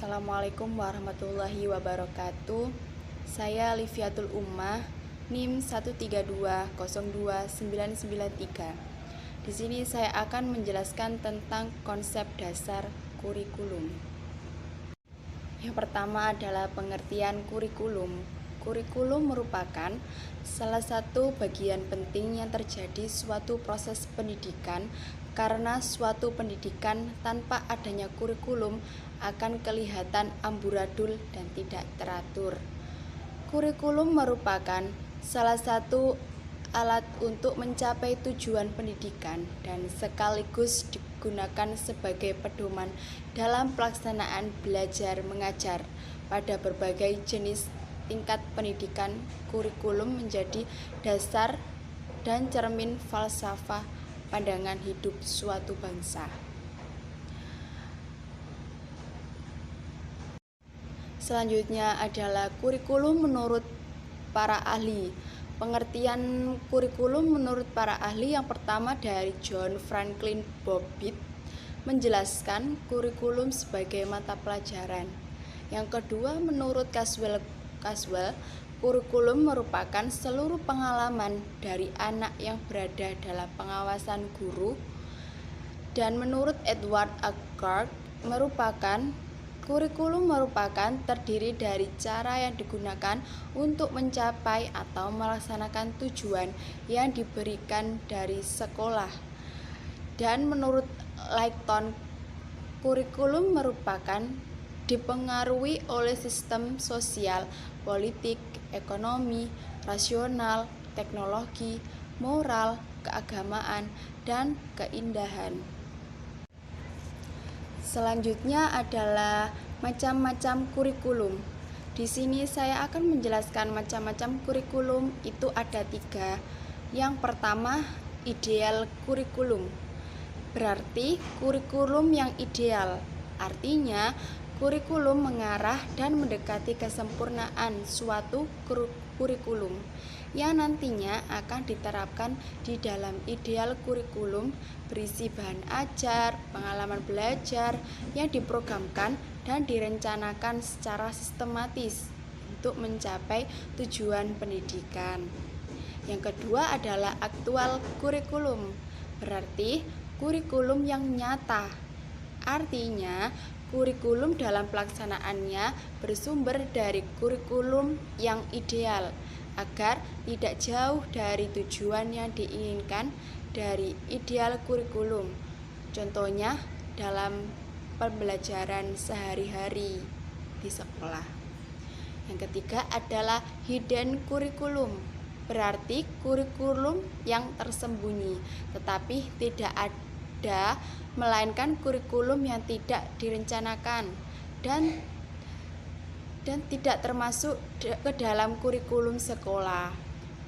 Assalamualaikum warahmatullahi wabarakatuh. Saya Liviatul Ummah, NIM 132029993. Di sini saya akan menjelaskan tentang konsep dasar kurikulum. Yang pertama adalah pengertian kurikulum. Kurikulum merupakan salah satu bagian penting yang terjadi suatu proses pendidikan, karena suatu pendidikan tanpa adanya kurikulum akan kelihatan amburadul dan tidak teratur. Kurikulum merupakan salah satu alat untuk mencapai tujuan pendidikan dan sekaligus digunakan sebagai pedoman dalam pelaksanaan belajar mengajar pada berbagai jenis tingkat pendidikan. Kurikulum menjadi dasar dan cermin falsafah pandangan hidup suatu bangsa. Selanjutnya adalah kurikulum menurut para ahli. Pengertian kurikulum menurut para ahli yang pertama dari John Franklin Bobbitt menjelaskan kurikulum sebagai mata pelajaran. Yang kedua, menurut Caswell, kurikulum merupakan seluruh pengalaman dari anak yang berada dalam pengawasan guru. Dan menurut Edward Agard, kurikulum merupakan terdiri dari cara yang digunakan untuk mencapai atau melaksanakan tujuan yang diberikan dari sekolah. Dan menurut Layton, kurikulum merupakan dipengaruhi oleh sistem sosial, politik, ekonomi, rasional, teknologi, moral, keagamaan, dan keindahan. Selanjutnya adalah macam-macam kurikulum. Di sini saya akan menjelaskan macam-macam kurikulum. Itu ada 3. Yang pertama, ideal kurikulum. Berarti kurikulum yang ideal. Artinya, kurikulum mengarah dan mendekati kesempurnaan suatu kurikulum yang nantinya akan diterapkan di dalam ideal kurikulum, berisi bahan ajar, pengalaman belajar yang diprogramkan dan direncanakan secara sistematis untuk mencapai tujuan pendidikan. Yang kedua adalah aktual kurikulum, berarti kurikulum yang nyata. Artinya, kurikulum dalam pelaksanaannya bersumber dari kurikulum yang ideal agar tidak jauh dari tujuan yang diinginkan dari ideal kurikulum. Contohnya dalam pembelajaran sehari-hari di sekolah. Yang ketiga adalah hidden kurikulum, berarti kurikulum yang tersembunyi tetapi tidak ada, melainkan kurikulum yang tidak direncanakan dan tidak termasuk ke dalam kurikulum sekolah.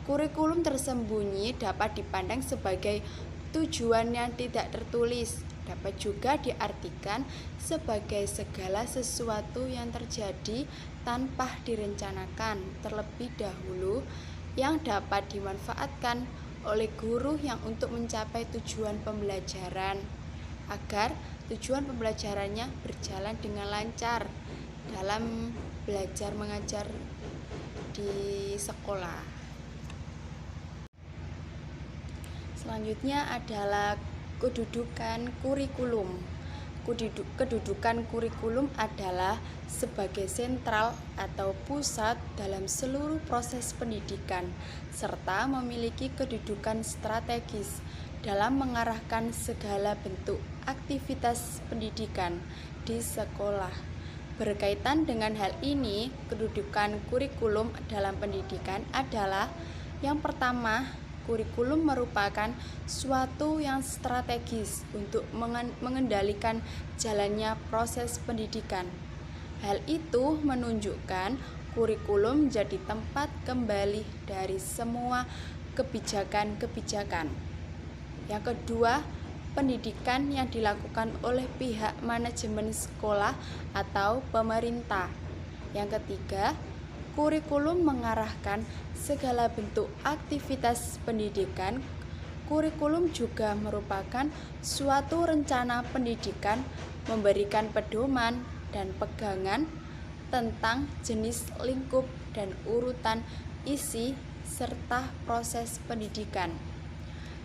Kurikulum tersembunyi dapat dipandang sebagai tujuan yang tidak tertulis, dapat juga diartikan sebagai segala sesuatu yang terjadi tanpa direncanakan terlebih dahulu, yang dapat dimanfaatkan oleh guru yang untuk mencapai tujuan pembelajaran agar tujuan pembelajarannya berjalan dengan lancar dalam belajar mengajar di sekolah. Selanjutnya adalah kedudukan kurikulum. Kedudukan kurikulum adalah sebagai sentral atau pusat dalam seluruh proses pendidikan, serta memiliki kedudukan strategis dalam mengarahkan segala bentuk aktivitas pendidikan di sekolah. Berkaitan dengan hal ini, kedudukan kurikulum dalam pendidikan adalah yang pertama, kurikulum merupakan suatu yang strategis untuk mengendalikan jalannya proses pendidikan. Hal itu menunjukkan kurikulum menjadi tempat kembali dari semua kebijakan-kebijakan. Yang kedua, pendidikan yang dilakukan oleh pihak manajemen sekolah atau pemerintah. Yang ketiga, kurikulum mengarahkan segala bentuk aktivitas pendidikan. Kurikulum juga merupakan suatu rencana pendidikan, memberikan pedoman, dan pegangan tentang jenis lingkup dan urutan isi serta proses pendidikan.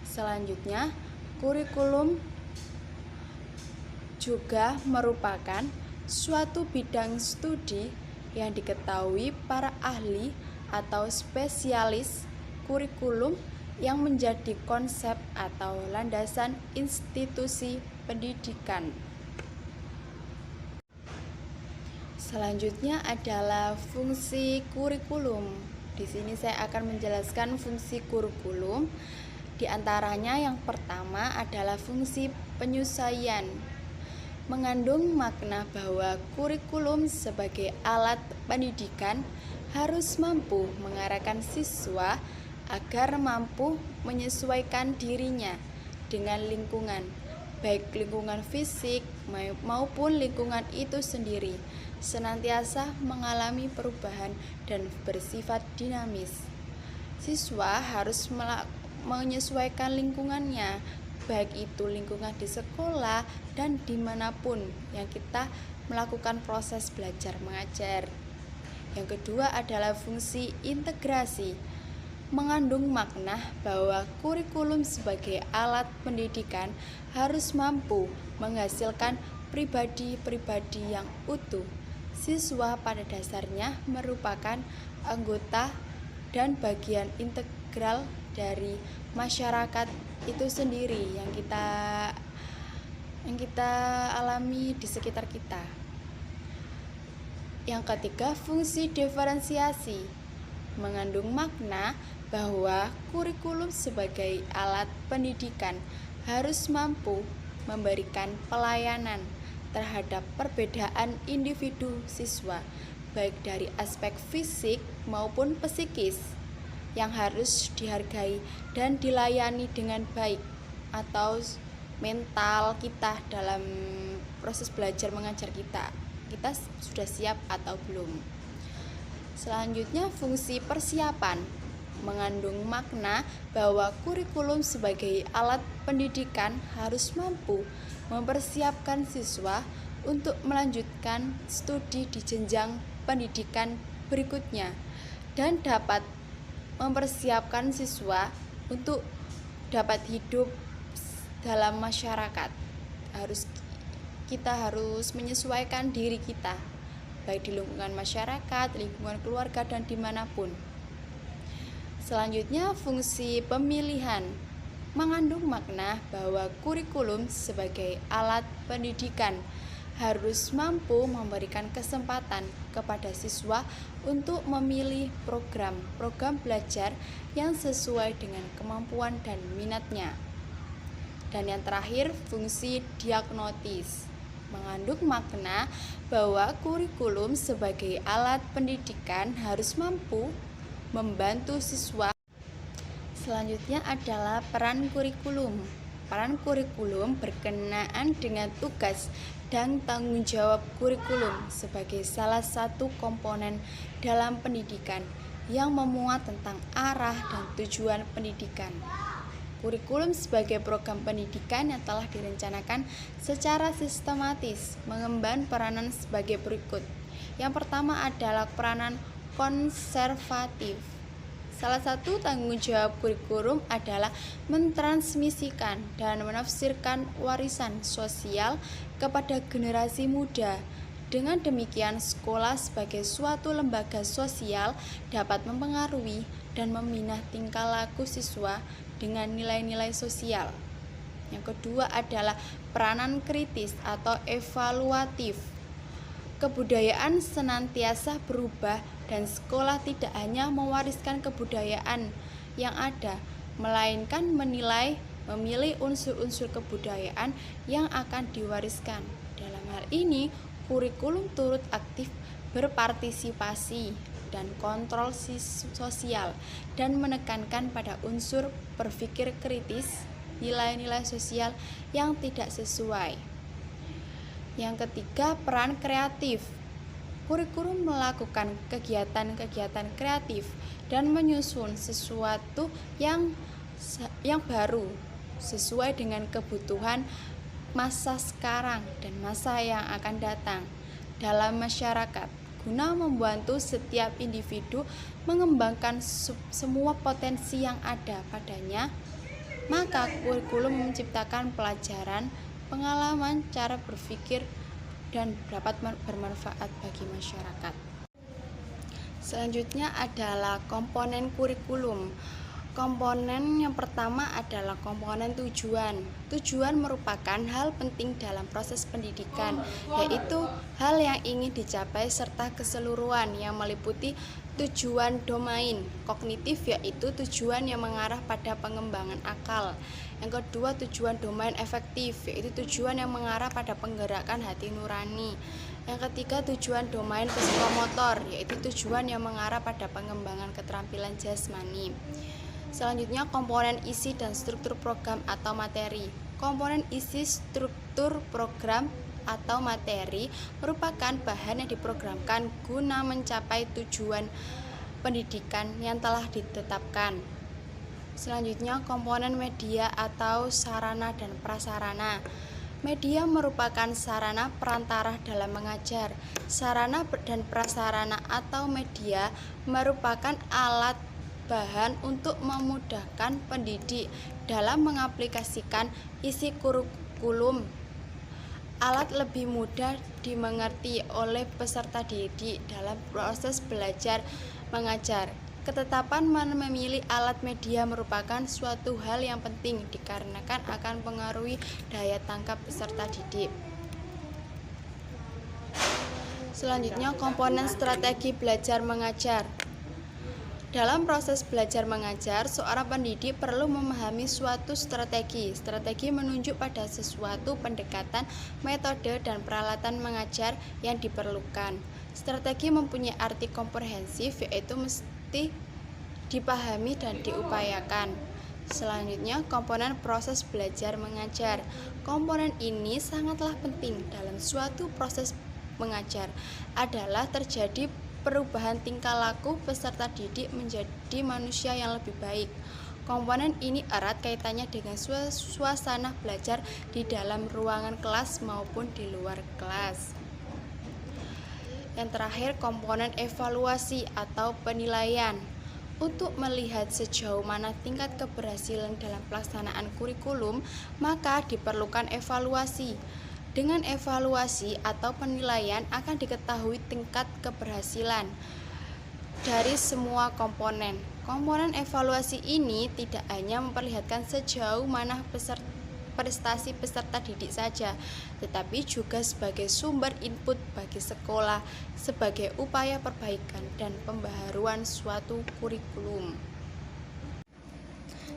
Selanjutnya, kurikulum juga merupakan suatu bidang studi yang diketahui para ahli atau spesialis kurikulum yang menjadi konsep atau landasan institusi pendidikan. Selanjutnya adalah fungsi kurikulum. Di sini saya akan menjelaskan fungsi kurikulum. Di antaranya yang pertama adalah fungsi penyesuaian. Mengandung makna bahwa kurikulum sebagai alat pendidikan harus mampu mengarahkan siswa agar mampu menyesuaikan dirinya dengan lingkungan, baik lingkungan fisik maupun lingkungan itu sendiri, senantiasa mengalami perubahan dan bersifat dinamis. Siswa harus menyesuaikan lingkungannya, baik itu lingkungan di sekolah dan dimanapun yang kita melakukan proses belajar mengajar. Yang kedua adalah fungsi integrasi. Mengandung makna bahwa kurikulum sebagai alat pendidikan harus mampu menghasilkan pribadi-pribadi yang utuh. Siswa pada dasarnya merupakan anggota dan bagian integral dari masyarakat itu sendiri yang kita alami di sekitar kita. Yang ketiga, fungsi diferensiasi. Mengandung makna bahwa kurikulum sebagai alat pendidikan harus mampu memberikan pelayanan terhadap perbedaan individu siswa, baik dari aspek fisik maupun psikis, yang harus dihargai dan dilayani dengan baik, atau mental kita dalam proses belajar mengajar kita sudah siap atau belum. Selanjutnya, fungsi persiapan. Mengandung makna bahwa kurikulum sebagai alat pendidikan harus mampu mempersiapkan siswa untuk melanjutkan studi di jenjang pendidikan berikutnya dan dapat mempersiapkan siswa untuk dapat hidup dalam masyarakat. Kita harus menyesuaikan diri kita, baik di lingkungan masyarakat, lingkungan keluarga, dan dimanapun. Selanjutnya, fungsi pemilihan. Mengandung makna bahwa kurikulum sebagai alat pendidikan harus mampu memberikan kesempatan kepada siswa untuk memilih program belajar yang sesuai dengan kemampuan dan minatnya. Dan yang terakhir, fungsi diagnotis. Mengandung makna bahwa kurikulum sebagai alat pendidikan harus mampu membantu siswa. Selanjutnya adalah peran kurikulum. Peran kurikulum berkenaan dengan tugas dan tanggung jawab kurikulum sebagai salah satu komponen dalam pendidikan yang memuat tentang arah dan tujuan pendidikan. Kurikulum sebagai program pendidikan yang telah direncanakan secara sistematis mengemban peranan sebagai berikut. Yang pertama adalah peranan konservatif. Salah satu tanggung jawab kurikulum adalah mentransmisikan dan menafsirkan warisan sosial kepada generasi muda. Dengan demikian, sekolah sebagai suatu lembaga sosial dapat mempengaruhi dan membina tingkah laku siswa dengan nilai-nilai sosial. Yang kedua adalah peranan kritis atau evaluatif. Kebudayaan senantiasa berubah dan sekolah tidak hanya mewariskan kebudayaan yang ada, melainkan memilih unsur-unsur kebudayaan yang akan diwariskan. Dalam hal ini, kurikulum turut aktif berpartisipasi dan kontrol sosial dan menekankan pada unsur berpikir kritis, nilai-nilai sosial yang tidak sesuai. Yang ketiga, peran kreatif. Kurikulum melakukan kegiatan-kegiatan kreatif dan menyusun sesuatu yang baru sesuai dengan kebutuhan masa sekarang dan masa yang akan datang. dalam masyarakat guna membantu setiap individu mengembangkan semua potensi yang ada padanya. Maka kurikulum menciptakan pelajaran, pengalaman, cara berpikir, dan dapat bermanfaat bagi masyarakat. Selanjutnya adalah komponen kurikulum. Komponen yang pertama adalah komponen tujuan. Tujuan merupakan hal penting dalam proses pendidikan, yaitu hal yang ingin dicapai serta keseluruhan yang meliputi tujuan domain kognitif, yaitu tujuan yang mengarah pada pengembangan akal. Yang kedua, tujuan domain efektif, yaitu tujuan yang mengarah pada penggerakan hati nurani. Yang ketiga, tujuan domain psikomotor, yaitu tujuan yang mengarah pada pengembangan keterampilan jasmani. Selanjutnya, komponen isi dan struktur program atau materi. Komponen isi, struktur program atau materi merupakan bahan yang diprogramkan guna mencapai tujuan pendidikan yang telah ditetapkan. Selanjutnya, komponen media atau sarana dan prasarana. Media merupakan sarana perantara dalam mengajar. Sarana dan prasarana atau media merupakan alat bahan untuk memudahkan pendidik dalam mengaplikasikan isi kurikulum. Alat lebih mudah dimengerti oleh peserta didik dalam proses belajar mengajar. Ketetapan memilih alat media merupakan suatu hal yang penting dikarenakan akan mempengaruhi daya tangkap peserta didik. Selanjutnya, komponen strategi belajar mengajar. Dalam proses belajar mengajar, seorang pendidik perlu memahami suatu strategi. Strategi menunjuk pada sesuatu pendekatan, metode, dan peralatan mengajar yang diperlukan. Strategi mempunyai arti komprehensif, yaitu mesti dipahami dan diupayakan. Selanjutnya, komponen proses belajar mengajar. Komponen ini sangatlah penting dalam suatu proses mengajar adalah terjadi perubahan tingkah laku peserta didik menjadi manusia yang lebih baik. Komponen ini erat kaitannya dengan suasana belajar di dalam ruangan kelas maupun di luar kelas. Yang terakhir, komponen evaluasi atau penilaian. Untuk melihat sejauh mana tingkat keberhasilan dalam pelaksanaan kurikulum, maka diperlukan evaluasi. Dengan evaluasi atau penilaian akan diketahui tingkat keberhasilan dari semua komponen. Komponen evaluasi ini tidak hanya memperlihatkan sejauh mana prestasi peserta didik saja, tetapi juga sebagai sumber input bagi sekolah sebagai upaya perbaikan dan pembaharuan suatu kurikulum.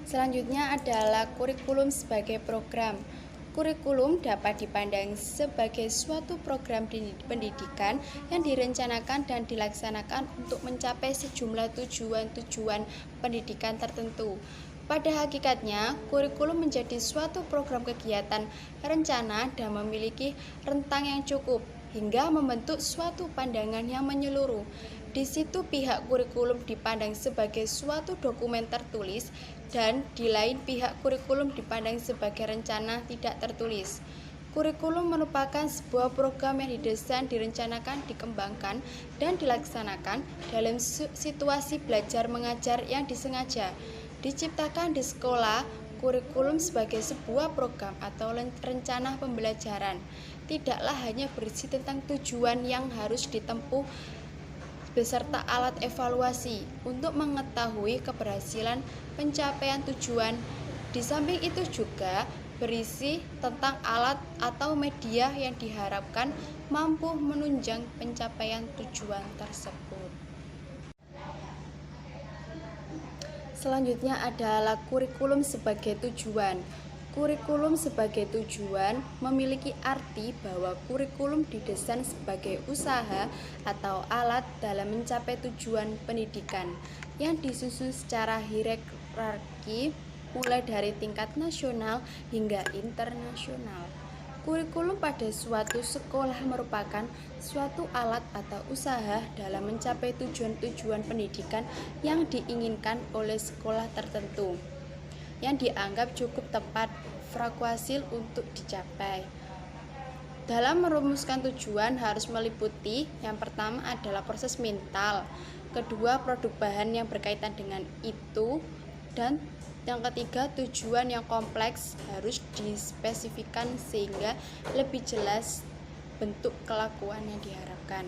Selanjutnya adalah kurikulum sebagai program. Kurikulum dapat dipandang sebagai suatu program pendidikan yang direncanakan dan dilaksanakan untuk mencapai sejumlah tujuan-tujuan pendidikan tertentu. Pada hakikatnya, kurikulum menjadi suatu program kegiatan rencana dan memiliki rentang yang cukup hingga membentuk suatu pandangan yang menyeluruh. Di situ pihak kurikulum dipandang sebagai suatu dokumen tertulis dan di lain pihak kurikulum dipandang sebagai rencana tidak tertulis. Kurikulum merupakan sebuah program yang didesain, direncanakan, dikembangkan, dan dilaksanakan dalam situasi belajar mengajar yang disengaja. Diciptakan di sekolah, kurikulum sebagai sebuah program atau rencana pembelajaran tidaklah hanya berisi tentang tujuan yang harus ditempuh beserta alat evaluasi untuk mengetahui keberhasilan pencapaian tujuan. Di samping itu juga berisi tentang alat atau media yang diharapkan mampu menunjang pencapaian tujuan tersebut. Selanjutnya adalah kurikulum sebagai tujuan. Kurikulum sebagai tujuan memiliki arti bahwa kurikulum didesain sebagai usaha atau alat dalam mencapai tujuan pendidikan yang disusun secara hierarki mulai dari tingkat nasional hingga internasional. Kurikulum pada suatu sekolah merupakan suatu alat atau usaha dalam mencapai tujuan-tujuan pendidikan yang diinginkan oleh sekolah tertentu yang dianggap cukup tepat frekuensi untuk dicapai. Dalam merumuskan tujuan harus meliputi yang pertama adalah proses mental, kedua produk bahan yang berkaitan dengan itu, dan yang ketiga tujuan yang kompleks harus dispesifikkan sehingga lebih jelas bentuk kelakuan yang diharapkan.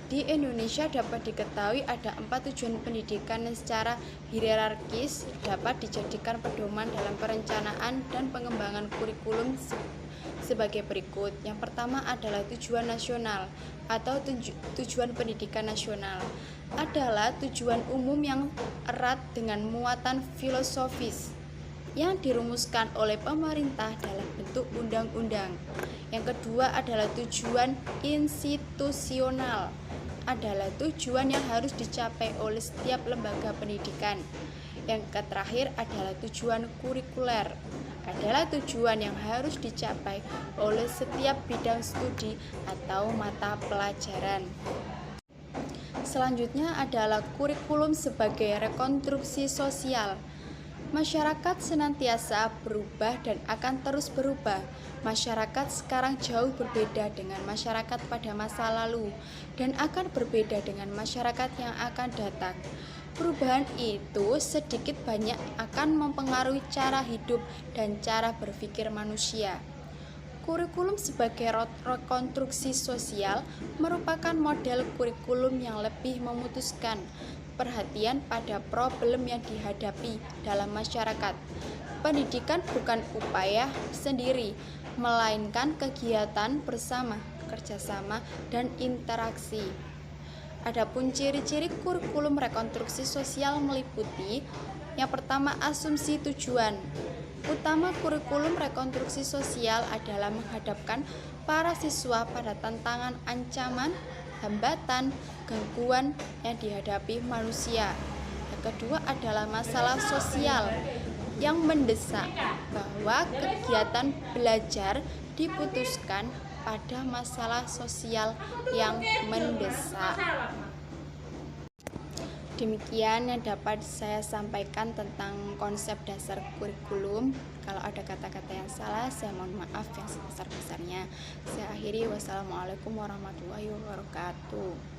Di Indonesia dapat diketahui ada 4 tujuan pendidikan yang secara hierarkis dapat dijadikan pedoman dalam perencanaan dan pengembangan kurikulum sebagai berikut. Yang pertama adalah tujuan nasional atau tujuan pendidikan nasional. Adalah tujuan umum yang erat dengan muatan filosofis yang dirumuskan oleh pemerintah dalam bentuk undang-undang. Yang kedua adalah tujuan institusional, adalah tujuan yang harus dicapai oleh setiap lembaga pendidikan. Yang terakhir adalah tujuan kurikuler, adalah tujuan yang harus dicapai oleh setiap bidang studi atau mata pelajaran. Selanjutnya adalah kurikulum sebagai rekonstruksi sosial. Masyarakat senantiasa berubah dan akan terus berubah. Masyarakat sekarang jauh berbeda dengan masyarakat pada masa lalu dan akan berbeda dengan masyarakat yang akan datang. Perubahan itu sedikit banyak akan mempengaruhi cara hidup dan cara berpikir manusia. Kurikulum sebagai rekonstruksi sosial merupakan model kurikulum yang lebih memutuskan perhatian pada problem yang dihadapi dalam masyarakat. Pendidikan bukan upaya sendiri, melainkan kegiatan bersama, kerjasama, dan interaksi. Adapun ciri-ciri kurikulum rekonstruksi sosial meliputi yang pertama, asumsi tujuan. Utama kurikulum rekonstruksi sosial adalah menghadapkan para siswa pada tantangan ancaman, hambatan, gangguan yang dihadapi manusia. Yang kedua adalah masalah sosial yang mendesak, bahwa kegiatan belajar diputuskan pada masalah sosial yang mendesak. Demikian yang dapat saya sampaikan tentang konsep dasar kurikulum. Kalau ada kata-kata yang salah, saya mohon maaf yang sebesar-besarnya. Saya akhiri, wassalamualaikum warahmatullahi wabarakatuh.